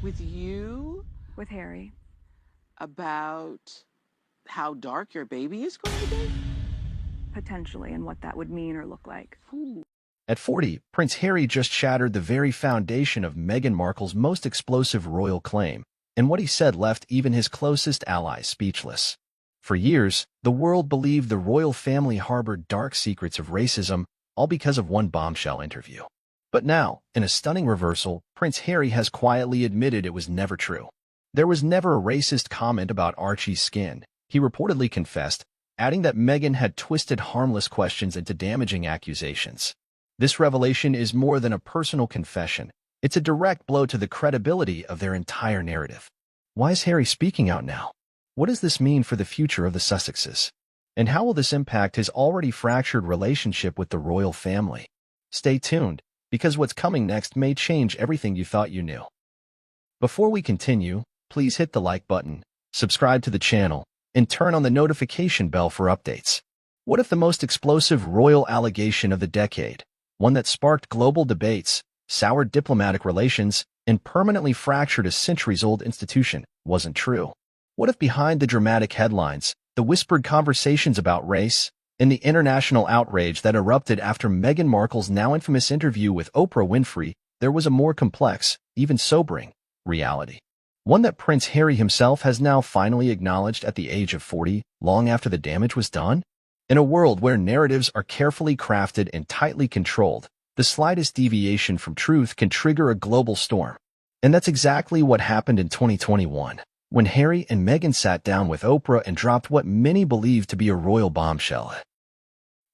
With you with Harry. about how dark your baby is going to be? Potentially, and what that would mean or look like. Ooh. At 40, Prince Harry just shattered the very foundation of Meghan Markle's most explosive royal claim, and what he said left even his closest allies speechless. For years, the world believed the royal family harbored dark secrets of racism, all because of one bombshell interview. But now, in a stunning reversal, Prince Harry has quietly admitted it was never true. There was never a racist comment about Archie's skin, he reportedly confessed, adding that Meghan had twisted harmless questions into damaging accusations. This revelation is more than a personal confession. It's a direct blow to the credibility of their entire narrative. Why is Harry speaking out now? What does this mean for the future of the Sussexes? And how will this impact his already fractured relationship with the royal family? Stay tuned, because what's coming next may change everything you thought you knew. Before we continue, please hit the like button, subscribe to the channel, and turn on the notification bell for updates. What if the most explosive royal allegation of the decade, one that sparked global debates, soured diplomatic relations, and permanently fractured a centuries-old institution, wasn't true? What if behind the dramatic headlines, the whispered conversations about race, and the international outrage that erupted after Meghan Markle's now infamous interview with Oprah Winfrey, there was a more complex, even sobering, reality? One that Prince Harry himself has now finally acknowledged at the age of 40, long after the damage was done? In a world where narratives are carefully crafted and tightly controlled, the slightest deviation from truth can trigger a global storm. And that's exactly what happened in 2021, when Harry and Meghan sat down with Oprah and dropped what many believed to be a royal bombshell,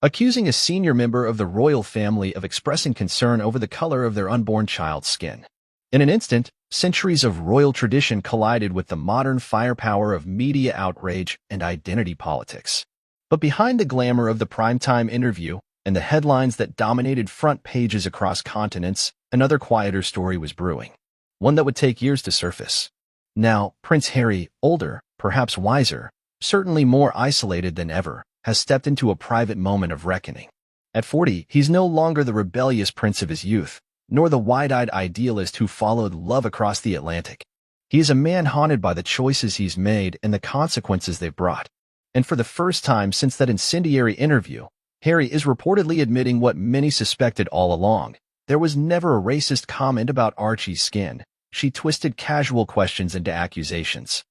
accusing a senior member of the royal family of expressing concern over the color of their unborn child's skin. In an instant, centuries of royal tradition collided with the modern firepower of media outrage and identity politics. But behind the glamour of the primetime interview and the headlines that dominated front pages across continents, another quieter story was brewing, one that would take years to surface. Now, Prince Harry, older, perhaps wiser, certainly more isolated than ever, has stepped into a private moment of reckoning. At 40, he's no longer the rebellious prince of his youth, nor the wide-eyed idealist who followed love across the Atlantic. He is a man haunted by the choices he's made and the consequences they've brought. And for the first time since that incendiary interview, Harry is reportedly admitting what many suspected all along. There was never a racist comment about Archie's skin. She twisted casual questions into accusations.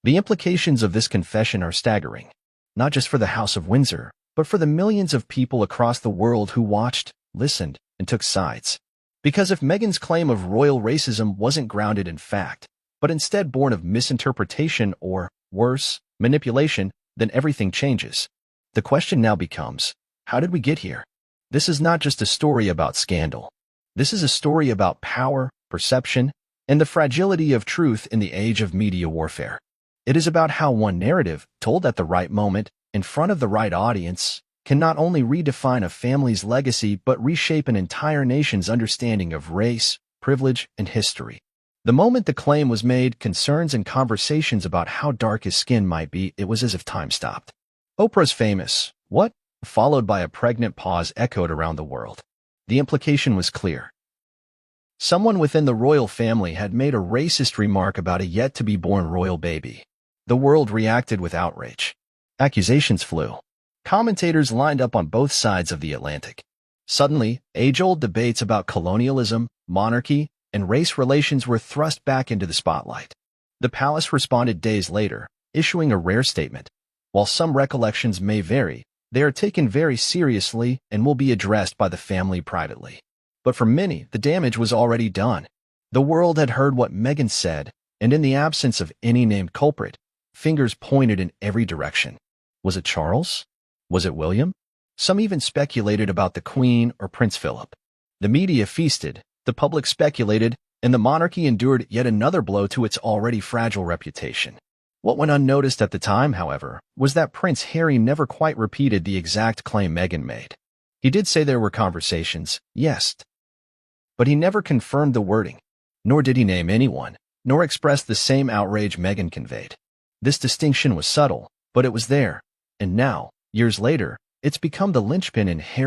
The implications of this confession are staggering, not just for the House of Windsor, but for the millions of people across the world who watched, listened, and took sides. Because if Meghan's claim of royal racism wasn't grounded in fact, but instead born of misinterpretation or, worse, manipulation, then everything changes. The question now becomes, how did we get here? This is not just a story about scandal. This is a story about power, perception, and the fragility of truth in the age of media warfare. It is about how one narrative, told at the right moment, in front of the right audience, can not only redefine a family's legacy but reshape an entire nation's understanding of race, privilege, and history. The moment the claim was made, concerns and conversations about how dark his skin might be, it was as if time stopped. Oprah's famous, "What?" followed by a pregnant pause echoed around the world. The implication was clear. Someone within the royal family had made a racist remark about a yet-to-be-born royal baby. The world reacted with outrage. Accusations flew. Commentators lined up on both sides of the Atlantic. Suddenly, age-old debates about colonialism, monarchy, and race relations were thrust back into the spotlight. The palace responded days later, issuing a rare statement. While some recollections may vary, they are taken very seriously and will be addressed by the family privately. But for many, the damage was already done. The world had heard what Meghan said, and in the absence of any named culprit, fingers pointed in every direction. Was it Charles? Was it William? Some even speculated about the Queen or Prince Philip. The media feasted, the public speculated, and the monarchy endured yet another blow to its already fragile reputation. What went unnoticed at the time, however, was that Prince Harry never quite repeated the exact claim Meghan made. He did say there were conversations, yes, but he never confirmed the wording, nor did he name anyone, nor express the same outrage Meghan conveyed. This distinction was subtle, but it was there, and now, years later, it's become the linchpin in Harry's